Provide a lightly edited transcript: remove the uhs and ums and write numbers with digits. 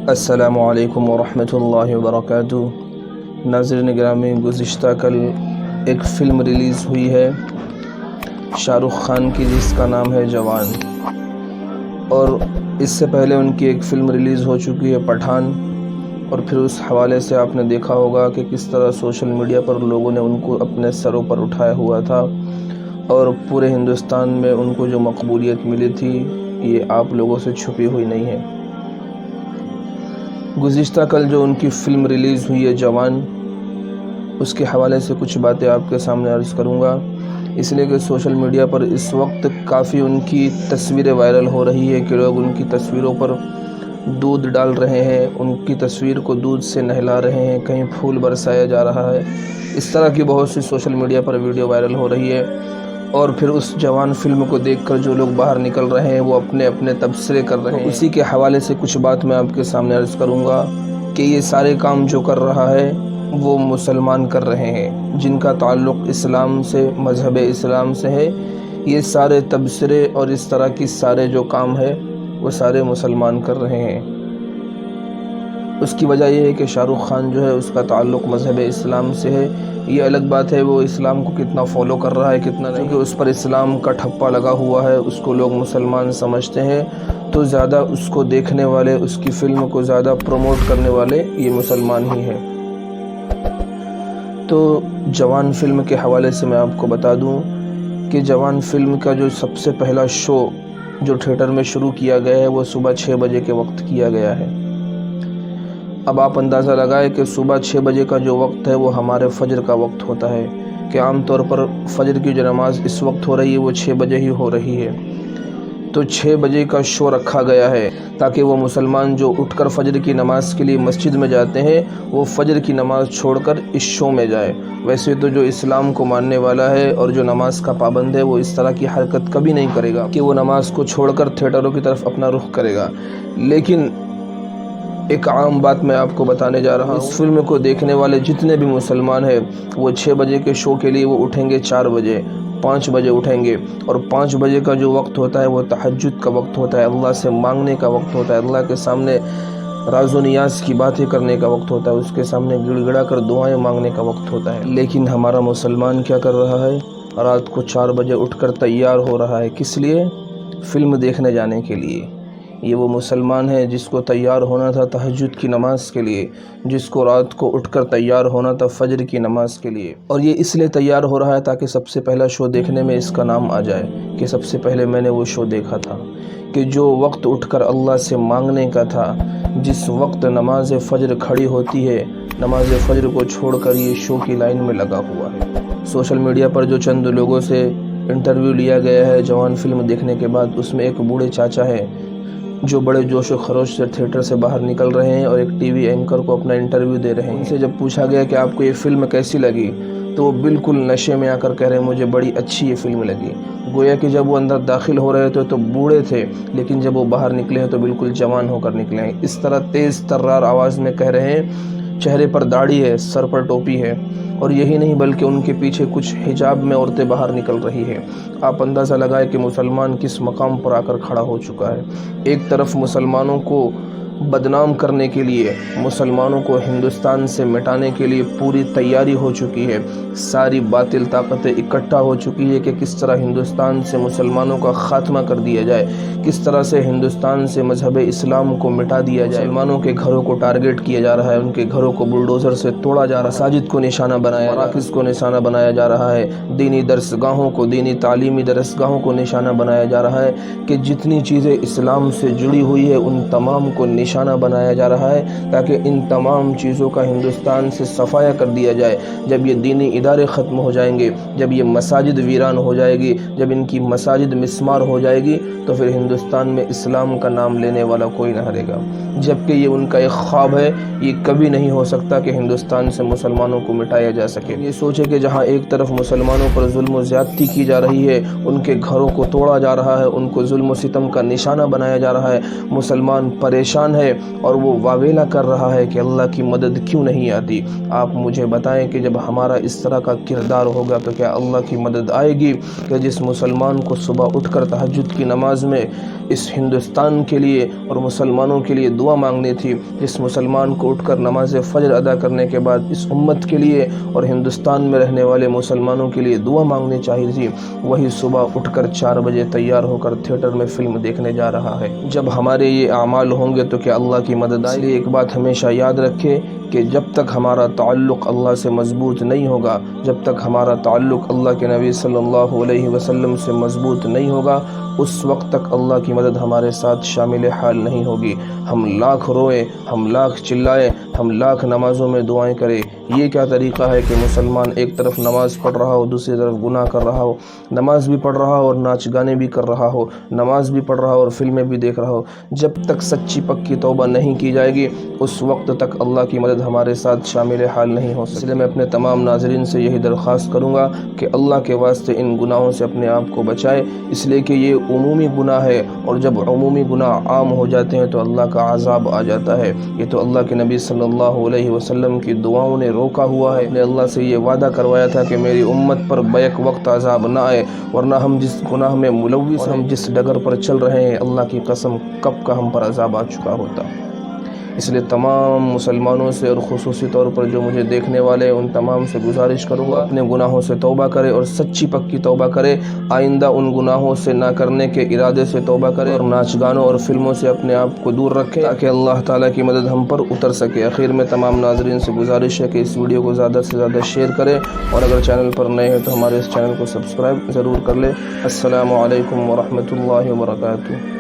السلام علیکم ورحمۃ اللہ وبرکاتہ۔ ناظرین گرامی، گزشتہ کل ایک فلم ریلیز ہوئی ہے شاہ رخ خان کی، جس کا نام ہے جوان، اور اس سے پہلے ان کی ایک فلم ریلیز ہو چکی ہے پٹھان، اور پھر اس حوالے سے آپ نے دیکھا ہوگا کہ کس طرح سوشل میڈیا پر لوگوں نے ان کو اپنے سروں پر اٹھایا ہوا تھا، اور پورے ہندوستان میں ان کو جو مقبولیت ملی تھی یہ آپ لوگوں سے چھپی ہوئی نہیں ہے۔ گزشتہ کل جو ان کی فلم ریلیز ہوئی ہے جوان، اس کے حوالے سے کچھ باتیں آپ کے سامنے عرض کروں گا، اس لیے کہ سوشل میڈیا پر اس وقت کافی ان کی تصویریں وائرل ہو رہی ہے کہ لوگ ان کی تصویروں پر دودھ ڈال رہے ہیں، ان کی تصویر کو دودھ سے نہلا رہے ہیں، کہیں پھول برسایا جا رہا ہے۔ اس طرح کی بہت سی سوشل میڈیا پر ویڈیو وائرل ہو رہی ہے، اور پھر اس جوان فلم کو دیکھ کر جو لوگ باہر نکل رہے ہیں وہ اپنے اپنے تبصرے کر رہے ہیں۔ اسی کے حوالے سے کچھ بات میں آپ کے سامنے عرض کروں گا کہ یہ سارے کام جو کر رہا ہے وہ مسلمان کر رہے ہیں، جن کا تعلق اسلام سے، مذہب اسلام سے ہے۔ یہ سارے تبصرے اور اس طرح کی سارے جو کام ہے وہ سارے مسلمان کر رہے ہیں۔ اس کی وجہ یہ ہے کہ شاہ رخ خان جو ہے اس کا تعلق مذہب اسلام سے ہے۔ یہ الگ بات ہے وہ اسلام کو کتنا فالو کر رہا ہے کتنا نہیں، کیونکہ اس پر اسلام کا ٹھپا لگا ہوا ہے، اس کو لوگ مسلمان سمجھتے ہیں، تو زیادہ اس کو دیکھنے والے، اس کی فلم کو زیادہ پروموٹ کرنے والے یہ مسلمان ہی ہیں۔ تو جوان فلم کے حوالے سے میں آپ کو بتا دوں کہ جوان فلم کا جو سب سے پہلا شو جو تھیٹر میں شروع کیا گیا ہے وہ صبح 6 بجے کے وقت کیا گیا ہے۔ اب آپ اندازہ لگائیں کہ صبح 6 بجے کا جو وقت ہے وہ ہمارے فجر کا وقت ہوتا ہے، کہ عام طور پر فجر کی جو نماز اس وقت ہو رہی ہے وہ 6 بجے ہی ہو رہی ہے، تو 6 بجے کا شو رکھا گیا ہے تاکہ وہ مسلمان جو اٹھ کر فجر کی نماز کے لیے مسجد میں جاتے ہیں وہ فجر کی نماز چھوڑ کر اس شو میں جائے۔ ویسے تو جو اسلام کو ماننے والا ہے اور جو نماز کا پابند ہے وہ اس طرح کی حرکت کبھی نہیں کرے گا کہ وہ نماز کو چھوڑ کر تھیٹروں کی طرف اپنا رخ کرے گا، لیکن ایک عام بات میں آپ کو بتانے جا رہا ہوں، اس فلم کو دیکھنے والے جتنے بھی مسلمان ہیں وہ 6 بجے کے شو کے لیے وہ اٹھیں گے 4 بجے، 5 بجے اٹھیں گے، اور 5 بجے کا جو وقت ہوتا ہے وہ تہجد کا وقت ہوتا ہے، اللہ سے مانگنے کا وقت ہوتا ہے، اللہ کے سامنے راز و نیاز کی باتیں کرنے کا وقت ہوتا ہے، اس کے سامنے گڑ گڑا کر دعائیں مانگنے کا وقت ہوتا ہے۔ لیکن ہمارا مسلمان کیا کر رہا ہے؟ رات کو 4 بجے اٹھ کر تیار ہو رہا ہے، کس لیے؟ فلم دیکھنے جانے کے لیے۔ یہ وہ مسلمان ہے جس کو تیار ہونا تھا تہجد کی نماز کے لیے، جس کو رات کو اٹھ کر تیار ہونا تھا فجر کی نماز کے لیے، اور یہ اس لیے تیار ہو رہا ہے تاکہ سب سے پہلا شو دیکھنے میں اس کا نام آ جائے کہ سب سے پہلے میں نے وہ شو دیکھا تھا، کہ جو وقت اٹھ کر اللہ سے مانگنے کا تھا، جس وقت نماز فجر کھڑی ہوتی ہے، نماز فجر کو چھوڑ کر یہ شو کی لائن میں لگا ہوا ہے۔ سوشل میڈیا پر جو چند لوگوں سے انٹرویو لیا گیا ہے جوان فلم دیکھنے کے بعد، اس میں ایک بوڑھے چاچا ہے جو بڑے جوش و خروش سے تھیٹر سے باہر نکل رہے ہیں اور ایک ٹی وی اینکر کو اپنا انٹرویو دے رہے ہیں۔ ان سے جب پوچھا گیا کہ آپ کو یہ فلم کیسی لگی تو وہ بالکل نشے میں آ کر کہہ رہے ہیں مجھے بڑی اچھی یہ فلم لگی، گویا کہ جب وہ اندر داخل ہو رہے تھے تو بوڑھے تھے، لیکن جب وہ باہر نکلے ہیں تو بالکل جوان ہو کر نکلے ہیں۔ اس طرح تیز ترار آواز میں کہہ رہے ہیں، چہرے پر داڑھی ہے، سر پر ٹوپی ہے، اور یہی نہیں بلکہ ان کے پیچھے کچھ حجاب میں عورتیں باہر نکل رہی ہیں۔ آپ اندازہ لگائیں کہ مسلمان کس مقام پر آ کر کھڑا ہو چکا ہے۔ ایک طرف مسلمانوں کو بدنام کرنے کے لیے، مسلمانوں کو ہندوستان سے مٹانے کے لیے پوری تیاری ہو چکی ہے، ساری باطل طاقتیں اکٹھا ہو چکی ہے کہ کس طرح ہندوستان سے مسلمانوں کا خاتمہ کر دیا جائے، کس طرح سے ہندوستان سے مذہب اسلام کو مٹا دیا جائے۔ مسلمانوں کے گھروں کو ٹارگٹ کیا جا رہا ہے، ان کے گھروں کو بلڈوزر سے توڑا جا رہا ہے، مساجد کو نشانہ بنایا، مراکز کو نشانہ بنایا جا رہا ہے، دینی درسگاہوں کو، دینی تعلیمی درسگاہوں کو نشانہ بنایا جا رہا ہے، کہ جتنی چیزیں اسلام سے جڑی ہوئی ہے ان تمام کو نشانہ بنایا جا رہا ہے تاکہ ان تمام چیزوں کا ہندوستان سے صفایا کر دیا جائے۔ جب یہ دینی ادارے ختم ہو جائیں گے، جب یہ مساجد ویران ہو جائے گی، جب ان کی مساجد مسمار ہو جائے گی، تو پھر ہندوستان میں اسلام کا نام لینے والا کوئی نہ رہے گا، جبکہ یہ ان کا ایک خواب ہے۔ یہ کبھی نہیں ہو سکتا کہ ہندوستان سے مسلمانوں کو مٹایا جا سکے۔ یہ سوچے کہ جہاں ایک طرف مسلمانوں پر ظلم و زیادتی کی جا رہی ہے، ان کے گھروں کو توڑا جا رہا ہے، ان کو ظلم و ستم کا نشانہ بنایا جا رہا ہے، مسلمان پریشان ہے، ہے اور وہ واویلا کر رہا ہے کہ اللہ کی مدد کیوں نہیں آتی۔ آپ مجھے بتائیں کہ جب ہمارا اس طرح کا کردار ہوگا تو کیا اللہ کی مدد آئے گی؟ کہ جس مسلمان کو صبح اٹھ کر تہجد کی نماز میں اس ہندوستان کے لیے اور مسلمانوں کے لیے دعا مانگنی تھی، جس مسلمان کو اٹھ کر نماز فجر ادا کرنے کے بعد اس امت کے لیے اور ہندوستان میں رہنے والے مسلمانوں کے لیے دعا مانگنی چاہیے تھی، وہی صبح اٹھ کر 4 بجے تیار ہو کر تھیٹر میں فلم دیکھنے جا رہا ہے۔ جب ہمارے یہ اعمال ہوں گے تو کیا اللہ کی مدد آئے گی؟ ایک بات ہمیشہ یاد رکھے کہ جب تک ہمارا تعلق اللہ سے مضبوط نہیں ہوگا، جب تک ہمارا تعلق اللہ کے نبی صلی اللہ علیہ وسلم سے مضبوط نہیں ہوگا، اس وقت تک اللہ کی مدد ہمارے ساتھ شامل حال نہیں ہوگی۔ ہم لاکھ روئیں، ہم لاکھ چلائیں، ہم لاکھ نمازوں میں دعائیں کریں، یہ کیا طریقہ ہے کہ مسلمان ایک طرف نماز پڑھ رہا ہو، دوسری طرف گناہ کر رہا ہو، نماز بھی پڑھ رہا ہو اور ناچ گانے بھی کر رہا ہو، نماز بھی پڑھ رہا ہو اور فلمیں بھی دیکھ رہا ہو۔ جب تک سچی پکی توبہ نہیں کی جائے گی، اس وقت تک اللہ کی مدد ہمارے ساتھ شامل حال نہیں ہو سکتی۔ اس لیے میں اپنے تمام ناظرین سے یہی درخواست کروں گا کہ اللہ کے واسطے ان گناہوں سے اپنے آپ کو بچائے، اس لیے کہ یہ عمومی گناہ ہے، اور جب عمومی گناہ عام ہو جاتے ہیں تو اللہ کا عذاب آ جاتا ہے۔ یہ تو اللہ کے نبی صلی اللہ علیہ وسلم کی دعاؤں نے روکا ہوا ہے۔ نے اللہ سے یہ وعدہ کروایا تھا کہ میری امت پر بیک وقت عذاب نہ آئے، ورنہ ہم جس گناہ میں ملوث ہیں، ہم جس ڈگر پر چل رہے ہیں، اللہ کی قسم کب کا ہم پر عذاب آ چکا ہوتا۔ اس لیے تمام مسلمانوں سے اور خصوصی طور پر جو مجھے دیکھنے والے ہیں ان تمام سے گزارش کروں گا اپنے گناہوں سے توبہ کرے اور سچی پکی توبہ کرے، آئندہ ان گناہوں سے نہ کرنے کے ارادے سے توبہ کرے، اور ناچ گانوں اور فلموں سے اپنے آپ کو دور رکھے تاکہ اللہ تعالیٰ کی مدد ہم پر اتر سکے۔ آخر میں تمام ناظرین سے گزارش ہے کہ اس ویڈیو کو زیادہ سے زیادہ شیئر کریں، اور اگر چینل پر نئے ہیں تو ہمارے اس چینل کو سبسکرائب ضرور کر لیں۔ السلام علیکم ورحمۃ اللہ وبرکاتہ۔